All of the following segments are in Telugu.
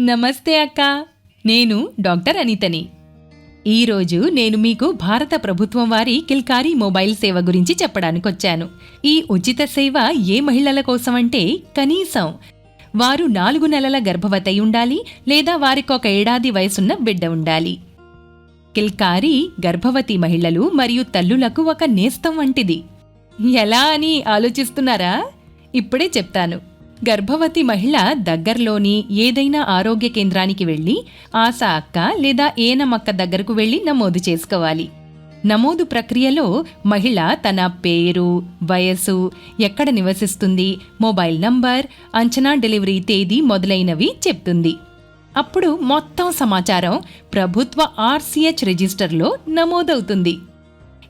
నమస్తే అక్క. నేను డాక్టర్ అనితని. ఈరోజు నేను మీకు భారత ప్రభుత్వం వారి కిల్కారీ మొబైల్ సేవ గురించి చెప్పడానికొచ్చాను. ఈ ఉచిత సేవ ఏ మహిళల కోసమంటే కనీసం వారు 4 నెలల గర్భవతి ఉండాలి లేదా వారికొక ఏడాది వయసున్న బిడ్డ ఉండాలి. కిల్కారీ గర్భవతి మహిళలు మరియు తల్లులకు ఒక నేస్తం వంటిది. ఎలా అని ఆలోచిస్తున్నారా? ఇప్పుడే చెప్తాను. గర్భవతి మహిళ దగ్గర్లోని ఏదైనా ఆరోగ్య కేంద్రానికి వెళ్లి ఆశా అక్క లేదా ఏనమక్క దగ్గరకు వెళ్లి నమోదు చేసుకోవాలి. నమోదు ప్రక్రియలో మహిళ తన పేరు, వయసు, ఎక్కడ నివసిస్తుంది, మొబైల్ నంబర్, అంచనా డెలివరీ తేదీ మొదలైనవి చెప్తుంది. అప్పుడు మొత్తం సమాచారం ప్రభుత్వ RCH రిజిస్టర్లో నమోదవుతుంది.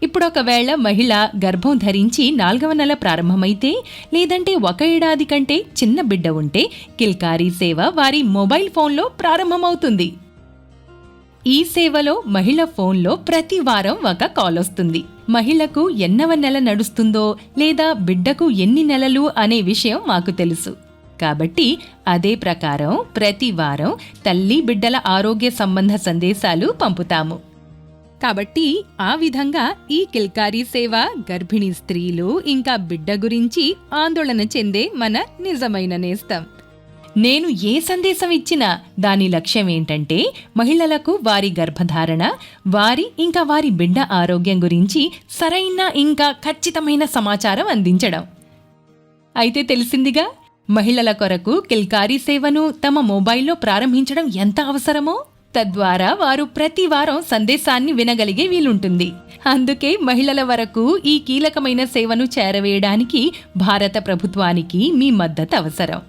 ఇప్పుడొకవేళ మహిళ గర్భం ధరించి 4వ నెల ప్రారంభమైతే లేదంటే 1 ఏడాది కంటే చిన్న బిడ్డ ఉంటే కిల్కారీ సేవ వారి మొబైల్ ఫోన్లో ప్రారంభమవుతుంది. ఈ సేవలో మహిళ ఫోన్లో ప్రతి వారం ఒక కాల్ వస్తుంది. మహిళకు ఎన్నవ నెల నడుస్తుందో లేదా బిడ్డకు ఎన్ని నెలలు అనే విషయం మాకు తెలుసు. కాబట్టి అదే ప్రకారం ప్రతి వారం తల్లి బిడ్డల ఆరోగ్య సంబంధ సందేశాలు పంపుతాము. కాబట్టి ఆ విధంగా ఈ కిల్కారీ సేవ గర్భిణీ స్త్రీలు ఇంకా బిడ్డ గురించి ఆందోళన చెందే మన నిజమైన నేస్తం. నేను ఏ సందేశం ఇచ్చినా దాని లక్ష్యం ఏంటంటే మహిళలకు వారి గర్భధారణ, వారి ఇంకా వారి బిడ్డ ఆరోగ్యం గురించి సరైన ఇంకా ఖచ్చితమైన సమాచారం అందించడం. అయితే తెలిసిందిగా, మహిళల కొరకు కిల్కారీ సేవను తమ మొబైల్లో ప్రారంభించడం ఎంత అవసరమో. తద్వారా వారు ప్రతి వారం సందేశాన్ని వినగలిగే వీలుంటుంది. అందుకే మహిళల వరకు ఈ కీలకమైన సేవను చేరవేయడానికి భారత ప్రభుత్వానికి మీ మద్దతు అవసరం.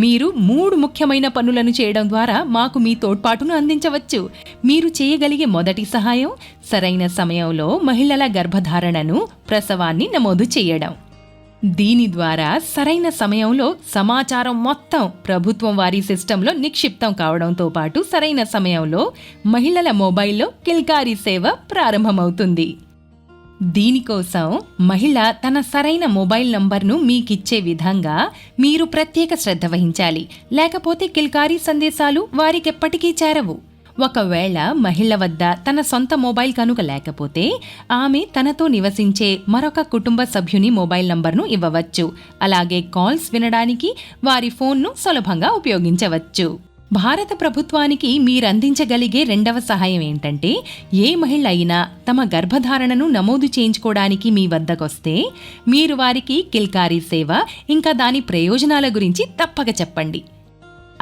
మీరు 3 ముఖ్యమైన పనులను చేయడం ద్వారా మాకు మీ తోడ్పాటును అందించవచ్చు. మీరు చేయగలిగే మొదటి సహాయం సరైన సమయంలో మహిళల గర్భధారణను, ప్రసవాన్ని నమోదు చేయడం. దీని ద్వారా సరైన సమయంలో సమాచారం మొత్తం ప్రభుత్వం వారి సిస్టంలో నిక్షిప్తం కావడంతో పాటు సరైన సమయంలో మహిళల మొబైల్లో కిల్కారీ సేవ ప్రారంభమవుతుంది. దీనికోసం మహిళ తన సరైన మొబైల్ నంబర్ను మీకిచ్చే విధంగా మీరు ప్రత్యేక శ్రద్ధ వహించాలి. లేకపోతే కిల్కారీ సందేశాలు వారికెప్పటికీ చేరవు. ఒకవేళ మహిళ వద్ద తన సొంత మొబైల్ కనుక లేకపోతే ఆమె తనతో నివసించే మరొక కుటుంబ సభ్యుని మొబైల్ నంబర్ను ఇవ్వవచ్చు. అలాగే కాల్స్ వినడానికి వారి ఫోన్ను సులభంగా ఉపయోగించవచ్చు. భారత ప్రభుత్వానికి మీరందించగలిగే 2వ సహాయం ఏంటంటే, ఏ మహిళ అయినా తమ గర్భధారణను నమోదు చేయించుకోవడానికి మీ వద్దకొస్తే మీరు వారికి కిల్కారీ సేవ ఇంకా దాని ప్రయోజనాల గురించి తప్పక చెప్పండి.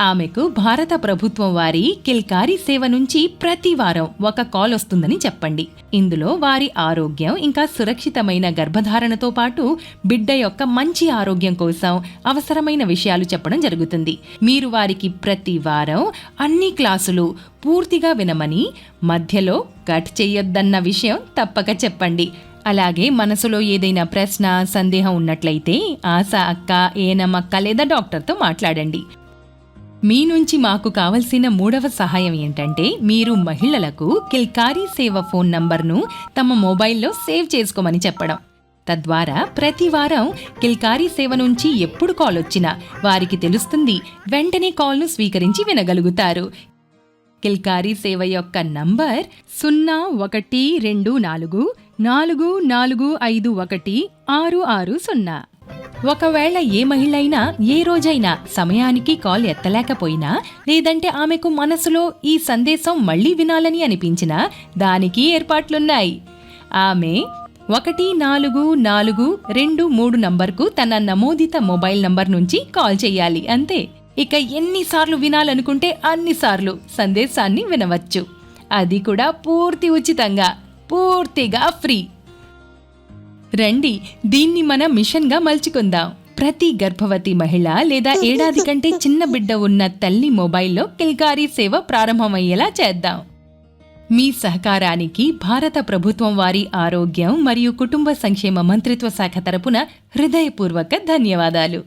ఆమెకు భారత ప్రభుత్వం వారి కిల్కారీ సేవ నుంచి ప్రతి వారం ఒక కాల్ వస్తుందని చెప్పండి. ఇందులో వారి ఆరోగ్యం ఇంకా సురక్షితమైన గర్భధారణతో పాటు బిడ్డ యొక్క మంచి ఆరోగ్యం కోసం అవసరమైన విషయాలు చెప్పడం జరుగుతుంది. మీరు వారికి ప్రతి వారం అన్ని క్లాసులు పూర్తిగా వినమని, మధ్యలో కట్ చెయ్యొద్దన్న విషయం తప్పక చెప్పండి. అలాగే మనసులో ఏదైనా ప్రశ్న, సందేహం ఉన్నట్లయితే ఆశా అక్క, ఏనమక్క లేదా డాక్టర్తో మాట్లాడండి. మీ నుంచి మాకు కావలసిన 3వ సహాయం ఏంటంటే, మీరు మహిళలకు కిల్కారీ సేవ ఫోన్ నంబర్ను తమ మొబైల్లో సేవ్ చేసుకోమని చెప్పడం. తద్వారా ప్రతి వారం కిల్కారీ సేవ నుంచి ఎప్పుడు కాల్ వచ్చినా వారికి తెలుస్తుంది. వెంటనే కాల్ను స్వీకరించి వినగలుగుతారు. కిల్కారీ సేవ యొక్క నంబర్ 012444516660. ఒకవేళ ఏ మహిళ అయినా ఏ రోజైనా సమయానికి కాల్ ఎత్తలేకపోయినా లేదంటే ఆమెకు మనసులో ఈ సందేశం మళ్లీ వినాలని అనిపించినా దానికి ఏర్పాట్లున్నాయి. ఆమె 144223 నంబర్కు తన నమోదిత మొబైల్ నంబర్ నుంచి కాల్ చేయాలి, అంతే. ఇక ఎన్నిసార్లు వినాలనుకుంటే అన్నిసార్లు సందేశాన్ని వినవచ్చు. అది కూడా పూర్తి ఉచితంగా, పూర్తిగా ఫ్రీ. రండి, దీన్ని మన మిషన్గా మలుచుకుందాం. ప్రతి గర్భవతి మహిళ లేదా ఏడాది కంటే చిన్న బిడ్డ ఉన్న తల్లి మొబైల్లో కిల్కారీ సేవ ప్రారంభమయ్యేలా చేద్దాం. మీ సహకారానికి భారత ప్రభుత్వం వారి ఆరోగ్యం మరియు కుటుంబ సంక్షేమ మంత్రిత్వ శాఖ తరపున హృదయపూర్వక ధన్యవాదాలు.